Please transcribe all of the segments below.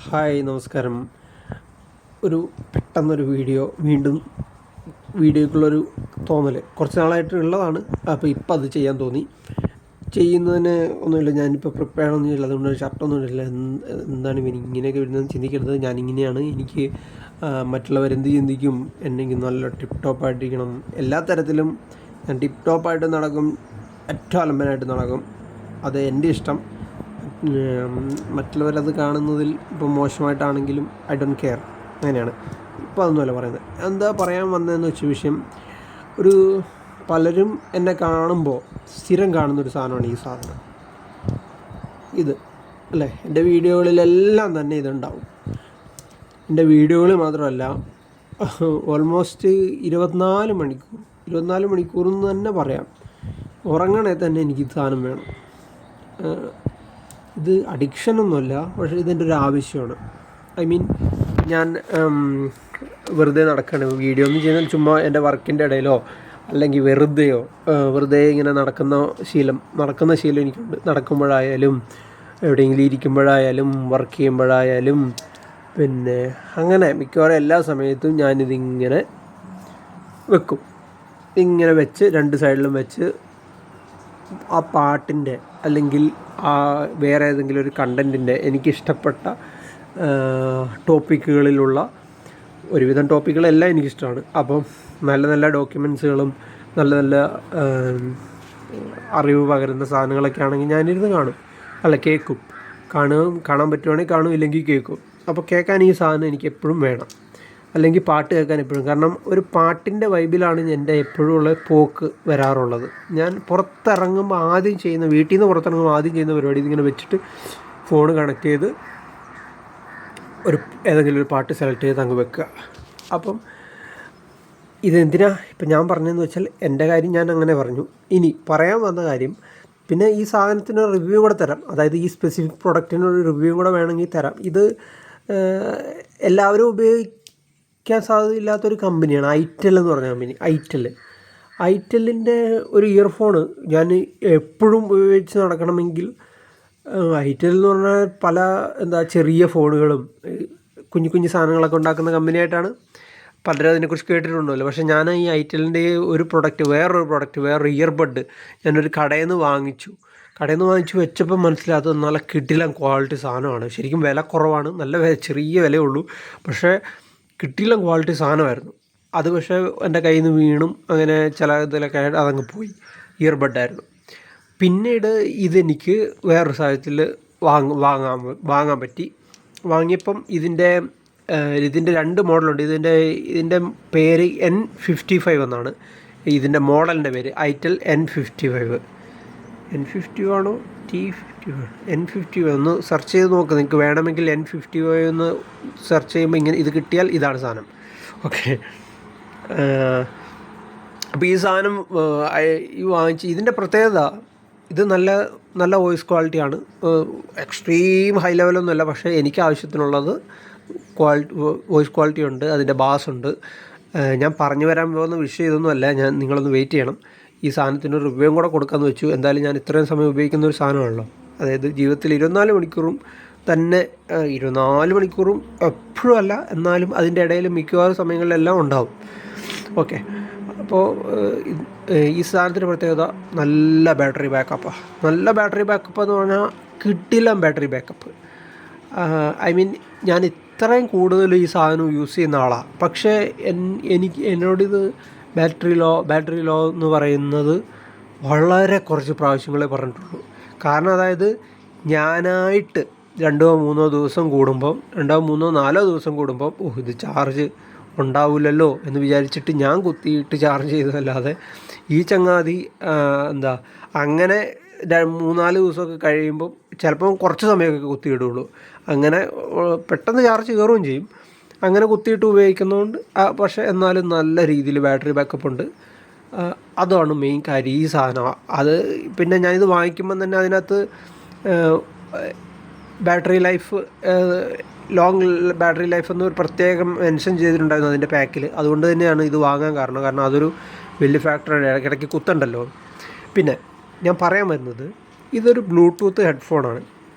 Hi നമസ്കാരം. ഒരു പെട്ടെന്നൊരു വീണ്ടും വീഡിയോക്കുള്ളൊരു തോന്നൽ കുറച്ച് നാളായിട്ട് ഉള്ളതാണ്. അപ്പോൾ ഇപ്പം അത് ചെയ്യാൻ തോന്നി. ചെയ്യുന്നതിന് ഒന്നുമില്ല, ഞാനിപ്പോൾ പ്രിപ്പയർ ഒന്നും ഇല്ല, അതുകൊണ്ട് ഷർട്ടൊന്നും ഇല്ല. എന്താണ് ഇവൻ ഇങ്ങനെയൊക്കെ വരുന്നതെന്ന് ചിന്തിക്കരുത്. ഞാനിങ്ങനെയാണ്. എനിക്ക് മറ്റുള്ളവരെന്ത് ചിന്തിക്കും, എന്നെങ്കിൽ നല്ല ടിപ്പ് ടോപ്പായിട്ടിരിക്കണം. എല്ലാ തരത്തിലും ഞാൻ ടിപ്പ് ടോപ്പായിട്ട് നടക്കും, ഏറ്റവും അലമ്പനായിട്ട് നടക്കും. അത് എൻ്റെ ഇഷ്ടം. മറ്റുള്ളവരത് കാണുന്നതിൽ ഇപ്പോൾ മോശമായിട്ടാണെങ്കിലും ഐ ഡോണ്ട് കെയർ, അങ്ങനെയാണ്. ഇപ്പോൾ അതൊന്നുമല്ല പറയുന്നത്. എന്താ പറയാൻ വന്നതെന്ന് വെച്ച വിഷയം, ഒരു പലരും എന്നെ കാണുമ്പോൾ സ്ഥിരം കാണുന്നൊരു സാധനമാണ് ഈ സാധനം. ഇത് അല്ലേ, എൻ്റെ വീഡിയോകളിലെല്ലാം തന്നെ ഇതുണ്ടാവും. എൻ്റെ വീഡിയോകൾ മാത്രമല്ല, ഓൾമോസ്റ്റ് 24 മണിക്കൂറെന്ന് തന്നെ പറയാം. ഉറങ്ങണേ തന്നെ എനിക്ക് സാധനം വേണം. ഇത് അഡിക്ഷനൊന്നുമല്ല, പക്ഷേ ഇതെൻ്റെ ഒരു ആവശ്യമാണ്. ഐ മീൻ, ഞാൻ വെറുതെ നടക്കുകയാണ്, വീഡിയോ ഒന്നും ചെയ്യുന്നത് ചുമ്മാ എൻ്റെ വർക്കിൻ്റെ ഇടയിലോ അല്ലെങ്കിൽ വെറുതെ ഇങ്ങനെ നടക്കുന്ന ശീലം എനിക്കുണ്ട്. നടക്കുമ്പോഴായാലും എവിടെയെങ്കിലും ഇരിക്കുമ്പോഴായാലും വർക്ക് ചെയ്യുമ്പോഴായാലും പിന്നെ അങ്ങനെ മിക്കവാറും എല്ലാ സമയത്തും ഞാനിതിങ്ങനെ വെക്കും. ഇങ്ങനെ വെച്ച് രണ്ട് സൈഡിലും വെച്ച് ആ പാട്ടിൻ്റെ അല്ലെങ്കിൽ ആ വേറെ ഏതെങ്കിലും ഒരു കണ്ടൻറ്റിൻ്റെ എനിക്കിഷ്ടപ്പെട്ട ടോപ്പിക്കുകളിലുള്ള ഒരുവിധം ടോപ്പിക്കുകളെല്ലാം എനിക്കിഷ്ടമാണ്. അപ്പം നല്ല നല്ല ഡോക്യുമെൻറ്റ്സുകളും നല്ല അറിവ് പകരുന്ന സാധനങ്ങളൊക്കെ ആണെങ്കിൽ ഞാനിരുന്ന് കേൾക്കും. കാണാൻ പറ്റുവാണെങ്കിൽ കാണും, ഇല്ലെങ്കിൽ കേൾക്കും. അപ്പോൾ കേൾക്കാൻ ഈ സാധനം എനിക്ക് എപ്പോഴും വേണം, അല്ലെങ്കിൽ പാട്ട് കേൾക്കാൻ എപ്പോഴും. കാരണം ഒരു പാട്ടിൻ്റെ വൈബിലാണ് എൻ്റെ എപ്പോഴും ഉള്ള പോക്ക് വരാറുള്ളത്. ഞാൻ വീട്ടിൽ നിന്ന് പുറത്തിറങ്ങുമ്പോൾ ആദ്യം ചെയ്യുന്ന പരിപാടി ഇതിങ്ങനെ വെച്ചിട്ട് ഫോൺ കണക്ട് ചെയ്ത് ഏതെങ്കിലും ഒരു പാട്ട് സെലക്ട് ചെയ്ത് അങ്ങ് വെക്കുക. അപ്പം ഇപ്പം ഞാൻ പറഞ്ഞതെന്ന് വെച്ചാൽ എൻ്റെ കാര്യം ഞാൻ അങ്ങനെ പറഞ്ഞു. ഇനി പറയാൻ വന്ന കാര്യം, പിന്നെ ഈ സാധനത്തിന് റിവ്യൂ കൂടെ തരാം. അതായത് ഈ സ്പെസിഫിക് പ്രൊഡക്റ്റിനൊരു റിവ്യൂ കൂടെ വേണമെങ്കിൽ തരാം. ഇത് എല്ലാവരും ഉപയോഗിക്കാൻ സാധ്യതയില്ലാത്തൊരു കമ്പനിയാണ് ഐറ്റൽ എന്ന് പറഞ്ഞ കമ്പനി. ഐറ്റലിൻ്റെ ഒരു ഇയർഫോണ് ഞാൻ എപ്പോഴും ഉപയോഗിച്ച് നടക്കണമെങ്കിൽ, ഐറ്റൽ എന്ന് പറഞ്ഞാൽ ചെറിയ ഫോണുകളും കുഞ്ഞു സാധനങ്ങളൊക്കെ ഉണ്ടാക്കുന്ന കമ്പനിയായിട്ടാണ് പലരും അതിനെക്കുറിച്ച് കേട്ടിട്ടുണ്ടല്ലോ. പക്ഷേ ഞാൻ ഈ ഐറ്റലിൻ്റെ വേറൊരു ഇയർബഡ് ഞാനൊരു കടയിൽ നിന്ന് വാങ്ങിച്ചു വെച്ചപ്പോൾ മനസ്സിലാത്തത് നല്ല കിടിലൻ ക്വാളിറ്റി സാധനമാണ്. ശരിക്കും വില കുറവാണ്, ചെറിയ വിലയുള്ളൂ, പക്ഷേ കിടിലൻ ക്വാളിറ്റി സാധനമായിരുന്നു അത്. പക്ഷേ എൻ്റെ കയ്യിൽ നിന്ന് വീണും അങ്ങനെ ചില ഇതിലൊക്കെ ആയിട്ട് അതങ്ങ് പോയി. ഇയർബഡായിരുന്നു. പിന്നീട് ഇതെനിക്ക് വേറൊരു സാഹചര്യത്തിൽ വാങ്ങാൻ പറ്റി. വാങ്ങിയപ്പം ഇതിൻ്റെ 2 മോഡലുണ്ട്. ഇതിൻ്റെ പേര് N55 എന്നാണ് ഇതിൻ്റെ മോഡലിൻ്റെ പേര്. ഐറ്റൽ N50 ആണോ T50? N50 ഒന്ന് സെർച്ച് ചെയ്ത് നോക്കുക. നിങ്ങൾക്ക് വേണമെങ്കിൽ N55 ഒന്ന് സെർച്ച് ചെയ്യുമ്പോൾ ഇങ്ങനെ ഇത് കിട്ടിയാൽ ഇതാണ് സാധനം. ഓക്കെ. അപ്പോൾ ഈ സാധനം വാങ്ങിച്ച്, ഇതിൻ്റെ പ്രത്യേകത, ഇത് നല്ല വോയിസ് ക്വാളിറ്റിയാണ്. എക്സ്ട്രീം ഹൈ ലെവലൊന്നുമല്ല, പക്ഷേ എനിക്ക് ആവശ്യത്തിനുള്ളത് വോയിസ് ക്വാളിറ്റി ഉണ്ട്, അതിൻ്റെ ബാസ് ഉണ്ട്. ഞാൻ പറഞ്ഞു വരാൻ പോകുന്ന വിഷയം ഇതൊന്നുമല്ല. നിങ്ങളൊന്ന് വെയിറ്റ് ചെയ്യണം. ഈ സാധനത്തിന് റിവ്യൂ കൂടെ കൊടുക്കാമെന്ന് വെച്ചു. എന്തായാലും ഞാൻ ഇത്രയും സമയം ഉപയോഗിക്കുന്ന ഒരു സാധനമാണല്ലോ. അതായത് ജീവിതത്തിൽ 24 മണിക്കൂറും എപ്പോഴും അല്ല, എന്നാലും അതിൻ്റെ ഇടയിൽ മിക്കവാറും സമയങ്ങളിലെല്ലാം ഉണ്ടാവും. ഓക്കെ. അപ്പോൾ ഈ സാധനത്തിൻ്റെ പ്രത്യേകത നല്ല ബാറ്ററി ബാക്കപ്പാണ്. നല്ല ബാറ്ററി ബാക്കപ്പ് എന്ന് പറഞ്ഞാൽ കിടിലൻ ബാറ്ററി ബാക്കപ്പ്. ഐ മീൻ, ഞാൻ ഇത്രയും കൂടുതൽ ഈ സാധനം യൂസ് ചെയ്യുന്ന ആളാണ്. പക്ഷേ എന്നോടിത് ബാറ്ററി ലോ എന്ന് പറയുന്നത് വളരെ കുറച്ച് പ്രാവശ്യങ്ങളെ പറഞ്ഞിട്ടുള്ളൂ. കാരണം അതായത് ഞാനായിട്ട് 2-3 ദിവസം കൂടുമ്പം 4 ദിവസം കൂടുമ്പം ഇത് ചാർജ് ഉണ്ടാവില്ലല്ലോ എന്ന് വിചാരിച്ചിട്ട് ഞാൻ കുത്തിയിട്ട് ചാർജ് ചെയ്തതല്ലാതെ ഈ ചങ്ങാതി അങ്ങനെ 3-4 ദിവസമൊക്കെ കഴിയുമ്പം ചിലപ്പം കുറച്ച് സമയമൊക്കെ കുത്തിയിടുള്ളൂ. അങ്ങനെ പെട്ടെന്ന് ചാർജ് കയറുകയും ചെയ്യും. അങ്ങനെ കുത്തിയിട്ട് ഉപയോഗിക്കുന്നതുകൊണ്ട്, പക്ഷേ എന്നാലും നല്ല രീതിയിൽ ബാറ്ററി ബാക്കപ്പ് ഉണ്ട്. അതാണ് മെയിൻ കാര്യം ഈ സാധനം. അത് പിന്നെ ഞാനിത് വാങ്ങിക്കുമ്പം തന്നെ അതിനകത്ത് battery life, long battery life എന്നൊരു പ്രത്യേകം മെൻഷൻ ചെയ്തിട്ടുണ്ടായിരുന്നു അതിൻ്റെ പാക്കിൽ. അതുകൊണ്ട് തന്നെയാണ് ഇത് വാങ്ങാൻ കാരണം അതൊരു വലിയ ഫാക്ടറാണ്. ഇടയ്ക്കിടയ്ക്ക് കുത്തണ്ടല്ലോ. പിന്നെ ഞാൻ പറയാൻ വരുന്നത്, ഇതൊരു ബ്ലൂടൂത്ത് ഹെഡ്ഫോണാണ്.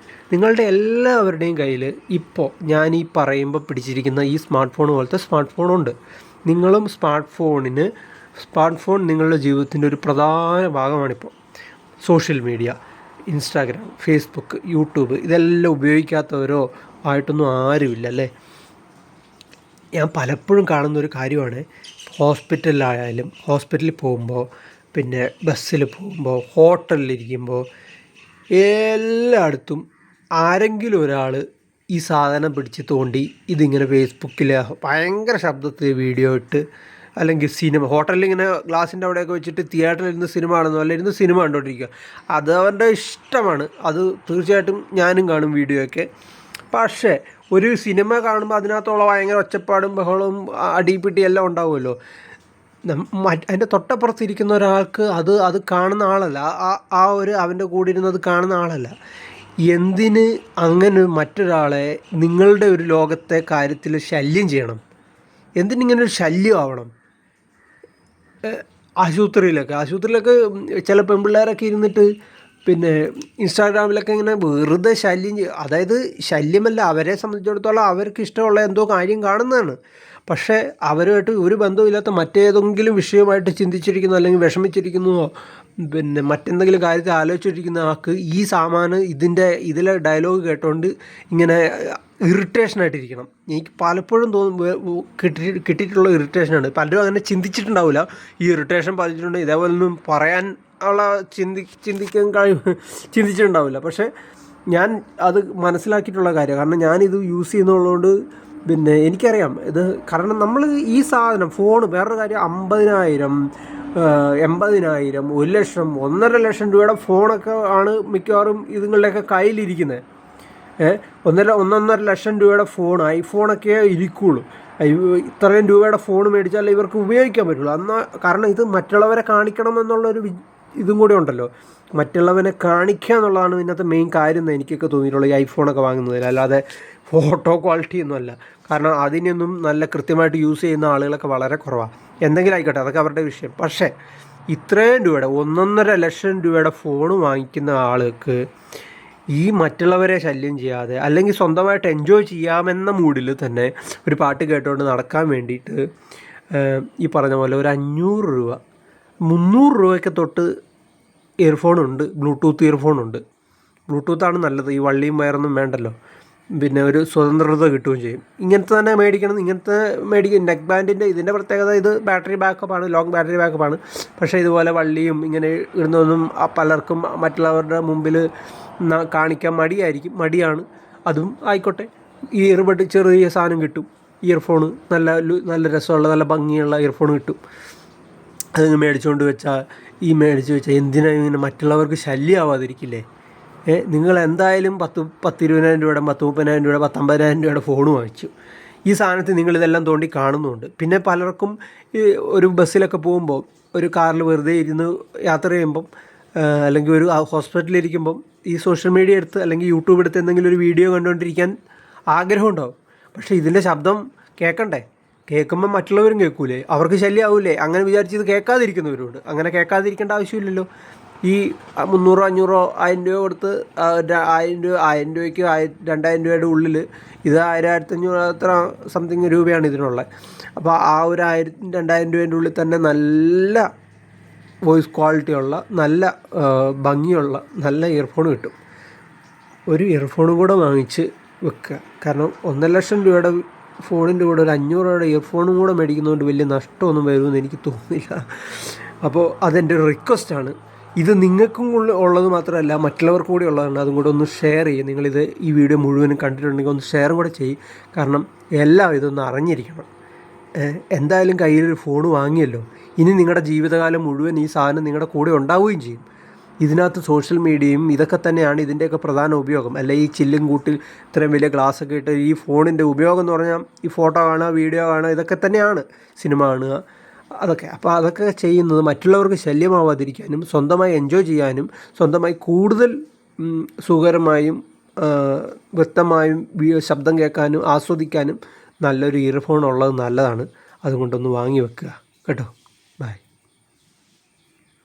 നിങ്ങളുടെ എല്ലാവരുടെയും കയ്യിൽ ഇപ്പോൾ ഞാൻ ഈ പറയുമ്പോൾ പിടിച്ചിരിക്കുന്ന ഈ സ്മാർട്ട് ഫോൺ പോലത്തെ സ്മാർട്ട് ഫോണുണ്ട്. നിങ്ങളും സ്മാർട്ട് ഫോൺ നിങ്ങളുടെ ജീവിതത്തിൻ്റെ ഒരു പ്രധാന ഭാഗമാണിപ്പോൾ. Social media, Instagram, Facebook, YouTube ഇതെല്ലാം ഉപയോഗിക്കാത്തവരോ ആയിട്ടൊന്നും ആരുമില്ല അല്ലേ? ഞാൻ പലപ്പോഴും കാണുന്നൊരു കാര്യമാണ്, ഹോസ്പിറ്റലിൽ പോകുമ്പോൾ, പിന്നെ ബസ്സിൽ പോകുമ്പോൾ, ഹോട്ടലിലിരിക്കുമ്പോൾ എല്ലായിടത്തും ആരെങ്കിലും ഒരാൾ ഈ സാധനം പിടിച്ച് തോണ്ടി ഇതിങ്ങനെ ഫേസ്ബുക്കിൽ ഭയങ്കര ശബ്ദത്തിൽ വീഡിയോ ഇട്ട്, അല്ലെങ്കിൽ ഹോട്ടലിൽ ഇങ്ങനെ ഗ്ലാസിൻ്റെ അവിടെയൊക്കെ വെച്ചിട്ട് തിയേറ്ററിൽ ഇരുന്ന് സിനിമ കാണുന്നു, അല്ലെങ്കിൽ ഇരുന്ന് സിനിമ കണ്ടുകൊണ്ടിരിക്കുക. അത് അവരുടെ ഇഷ്ടമാണ്, അത് തീർച്ചയായിട്ടും ഞാനും കാണും വീഡിയോ ഒക്കെ. പക്ഷേ ഒരു സിനിമ കാണുമ്പോൾ അതിനകത്തുള്ള ഭയങ്കര ഒച്ചപ്പാടും ബഹളവും അടിപിടി എല്ലാം ഉണ്ടാവുമല്ലോ. അതിൻ്റെ തൊട്ടപ്പുറത്തിരിക്കുന്ന ഒരാൾക്ക് അത് കാണുന്ന ആളല്ല, അവൻ്റെ കൂടെ ഇരുന്നത് കാണുന്ന ആളല്ല. എന്തിന് അങ്ങനെ മറ്റൊരാളെ നിങ്ങളുടെ ഒരു ലോകത്തെ കാര്യത്തിൽ ശല്യം ചെയ്യണം? എന്തിനിങ്ങനൊരു ശല്യം ആവണം? ആശുപത്രിയിലൊക്കെ ചില പെൺപിള്ളേരൊക്കെ ഇരുന്നിട്ട് പിന്നെ ഇൻസ്റ്റാഗ്രാമിലൊക്കെ ഇങ്ങനെ വെറുതെ അതായത് ശല്യമല്ല, അവരെ സംബന്ധിച്ചിടത്തോളം അവർക്ക് ഇഷ്ടമുള്ള എന്തോ കാര്യം കാണുന്നതാണ്. പക്ഷേ അവരുമായിട്ട് ഒരു ബന്ധവുമില്ലാത്ത മറ്റേതെങ്കിലും വിഷയമായിട്ട് ചിന്തിച്ചിരിക്കുന്നു, അല്ലെങ്കിൽ വിഷമിച്ചിരിക്കുന്നതോ, പിന്നെ മറ്റെന്തെങ്കിലും കാര്യത്തിൽ ആലോചിച്ചിരിക്കുന്ന ആൾക്ക് ഈ ഇതിലെ ഡയലോഗ് കേട്ടോണ്ട് ഇങ്ങനെ ഇറിറ്റേഷനായിട്ടിരിക്കണം. എനിക്ക് പലപ്പോഴും കിട്ടിയിട്ടുള്ള ഇറിറ്റേഷനാണ്. പലരും അങ്ങനെ ചിന്തിച്ചിട്ടുണ്ടാവില്ല, ഈ ഇറിറ്റേഷൻ ബാധിച്ചിട്ടുണ്ട്, ഇതേപോലൊന്നും പറയാൻ ഉള്ള ചിന്തിച്ചിട്ടുണ്ടാവില്ല. പക്ഷേ ഞാൻ അത് മനസ്സിലാക്കിയിട്ടുള്ള കാര്യമാണ്. കാരണം ഞാനിത് യൂസ് ചെയ്യുന്നതുകൊണ്ട് പിന്നെ എനിക്കറിയാം ഇത്. കാരണം നമ്മൾ ഈ സാധനം ഫോണ്, വേറൊരു കാര്യം, 50,000, 80,000, 1,00,000, 1,50,000 രൂപയുടെ ഫോണൊക്കെ ആണ് മിക്കവാറും ഇതുങ്ങളുടെയൊക്കെ കയ്യിലിരിക്കുന്നത്. 1,50,000 രൂപയുടെ ഫോൺ, ഐഫോണൊക്കെ ഇരിക്കുള്ളൂ. ഇത്രയും രൂപയുടെ ഫോൺ മേടിച്ചാൽ ഇവർക്ക് ഉപയോഗിക്കാൻ പറ്റുള്ളൂ. കാരണം ഇത് മറ്റുള്ളവരെ കാണിക്കണമെന്നുള്ളൊരു ഇതും കൂടെ ഉണ്ടല്ലോ. മറ്റുള്ളവനെ കാണിക്കുക എന്നുള്ളതാണ് ഇന്നത്തെ മെയിൻ കാര്യം എന്ന് എനിക്കൊക്കെ തോന്നിയിട്ടുള്ളത്, ഈ ഐഫോണൊക്കെ വാങ്ങുന്നതിൽ. അല്ലാതെ ഫോട്ടോ ക്വാളിറ്റി ഒന്നുമല്ല. കാരണം അതിനൊന്നും നല്ല കൃത്യമായിട്ട് യൂസ് ചെയ്യുന്ന ആളുകളൊക്കെ വളരെ കുറവാണ്. എന്തെങ്കിലും ആയിക്കോട്ടെ, അതൊക്കെ അവരുടെ വിഷയം. പക്ഷേ ഇത്രയും രൂപയുടെ 1,50,000 രൂപയുടെ ഫോൺ വാങ്ങിക്കുന്ന ആൾക്ക് ഈ മറ്റുള്ളവരെ ശല്യം ചെയ്യാതെ, അല്ലെങ്കിൽ സ്വന്തമായിട്ട് എൻജോയ് ചെയ്യാമെന്ന മൂഡിൽ തന്നെ ഒരു പാട്ട് കേട്ടുകൊണ്ട് നടക്കാൻ വേണ്ടിയിട്ട് ഈ പറഞ്ഞ പോലെ ഒരു 500 രൂപ, 300 രൂപയ്ക്ക് തൊട്ട് ഇയർഫോണുണ്ട്, ബ്ലൂടൂത്ത് ഇയർഫോണുണ്ട്. ബ്ലൂടൂത്താണ് നല്ലത്, ഈ വള്ളിയും വയറൊന്നും വേണ്ടല്ലോ. പിന്നെ ഒരു സ്വതന്ത്രത കിട്ടുകയും ചെയ്യും. ഇങ്ങനത്തെ തന്നെ മേടിക്കണം. നെക്ക് ബാൻഡിൻ്റെ ഇതിൻ്റെ പ്രത്യേകത, ഇത് ബാറ്ററി ബാക്കപ്പാണ്, ലോങ് ബാറ്ററി ബാക്കപ്പാണ്. പക്ഷേ ഇതുപോലെ വള്ളിയും ഇങ്ങനെ ഇടുന്നതൊന്നും പലർക്കും മറ്റുള്ളവരുടെ മുമ്പിൽ കാണിക്കാൻ മടിയാണ്. അതും ആയിക്കോട്ടെ, ഈ ഇയർബഡ് ചെറിയ സാധനം കിട്ടും, ഇയർഫോണ് നല്ല രസമുള്ള നല്ല ഭംഗിയുള്ള ഇയർഫോൺ കിട്ടും. അതങ്ങ് മേടിച്ചു വെച്ചാൽ എന്തിനാണ് ഇങ്ങനെ മറ്റുള്ളവർക്ക് ശല്യമാവാതിരിക്കില്ലേ? നിങ്ങൾ എന്തായാലും 10,20,000 രൂപയുടെ, 30,000 രൂപയുടെ, 50,000 രൂപയുടെ ഫോൺ വാങ്ങിച്ചു. ഈ സാധനത്തിൽ നിങ്ങളിതെല്ലാം തോണ്ടി കാണുന്നുണ്ട്. പിന്നെ പലർക്കും ഈ ഒരു ബസ്സിലൊക്കെ പോകുമ്പോൾ, ഒരു കാറിൽ വെറുതെ ഇരുന്ന് യാത്ര ചെയ്യുമ്പം, അല്ലെങ്കിൽ ഒരു ഹോസ്പിറ്റലിലിരിക്കുമ്പം ഈ സോഷ്യൽ മീഡിയ എടുത്ത് അല്ലെങ്കിൽ യൂട്യൂബ് എടുത്ത് എന്തെങ്കിലും ഒരു വീഡിയോ കണ്ടുകൊണ്ടിരിക്കാൻ ആഗ്രഹമുണ്ടാവും. പക്ഷേ ഇതിൻ്റെ ശബ്ദം കേൾക്കണ്ടേ? കേൾക്കുമ്പോൾ മറ്റുള്ളവരും കേൾക്കൂലേ? അവർക്ക് ശല്യമാവൂലേ? അങ്ങനെ വിചാരിച്ച് ഇത് കേൾക്കാതിരിക്കുന്നവരുണ്ട്. അങ്ങനെ കേൾക്കാതിരിക്കേണ്ട ആവശ്യമില്ലല്ലോ. ഈ 300, 500, 1000 രൂപ കൊടുത്ത് 1,000 രൂപയ്ക്ക് 2,000 രൂപയുടെ ഉള്ളിൽ ഇത് 1,000-1,500 അത്ര സംതിങ് രൂപയാണ് ഇതിനുള്ളത്. അപ്പോൾ ആ ഒരു 1,000-2,000 രൂപേൻ്റെ ഉള്ളിൽ തന്നെ നല്ല വോയിസ് ക്വാളിറ്റിയുള്ള, നല്ല ഭംഗിയുള്ള നല്ല ഇയർഫോൺ കിട്ടും. ഒരു ഇയർഫോണും കൂടെ വാങ്ങിച്ച് വെക്കുക. കാരണം 1,50,000 രൂപയുടെ ഫോണിൻ്റെ കൂടെ ഒരു 500 രൂപയുടെ ഇയർഫോണും കൂടെ മേടിക്കുന്നതുകൊണ്ട് വലിയ നഷ്ടമൊന്നും വരുമെന്ന് എനിക്ക് തോന്നുന്നില്ല. അപ്പോൾ അതെൻ്റെ ഒരു റിക്വസ്റ്റാണ്. ഇത് നിങ്ങൾക്കും ഉള്ളത് മാത്രമല്ല, മറ്റുള്ളവർക്കും കൂടി ഉള്ളതാണ്. അതും കൂടെ ഒന്ന് ഷെയർ ചെയ്യുക. നിങ്ങളിത് ഈ വീഡിയോ മുഴുവനും കണ്ടിട്ടുണ്ടെങ്കിൽ ഒന്ന് ഷെയർ കൂടെ ചെയ്യും. കാരണം എല്ലാം ഇതൊന്ന് അറിഞ്ഞിരിക്കണം. എന്തായാലും കയ്യിലൊരു ഫോൺ വാങ്ങിയല്ലോ, ഇനി നിങ്ങളുടെ ജീവിതകാലം മുഴുവൻ ഈ സാധനം നിങ്ങളുടെ കൂടെ ഉണ്ടാവുകയും ചെയ്യും. ഇതിനകത്ത് സോഷ്യൽ മീഡിയയും ഇതൊക്കെ തന്നെയാണ് ഇതിൻ്റെയൊക്കെ പ്രധാന ഉപയോഗം. അല്ല ഈ ചില്ലും കൂട്ടിൽ ഇത്രയും വലിയ ഗ്ലാസ്സൊക്കെ ഇട്ട് ഈ ഫോണിൻ്റെ ഉപയോഗം എന്ന് പറഞ്ഞാൽ ഈ ഫോട്ടോ കാണുക, വീഡിയോ കാണുക, ഇതൊക്കെ തന്നെയാണ്, സിനിമ കാണുക, അതൊക്കെ. അപ്പോൾ അതൊക്കെ ചെയ്യുന്നത് മറ്റുള്ളവർക്ക് ശല്യമാവാതിരിക്കാനും, സ്വന്തമായി എൻജോയ് ചെയ്യാനും, സ്വന്തമായി കൂടുതൽ സുഖകരമായും വ്യക്തമായും ശബ്ദം കേൾക്കാനും ആസ്വദിക്കാനും നല്ലൊരു ഇയർഫോൺ ഉള്ളത് നല്ലതാണ്. അതുകൊണ്ടൊന്ന് വാങ്ങി വെക്കുക കേട്ടോ.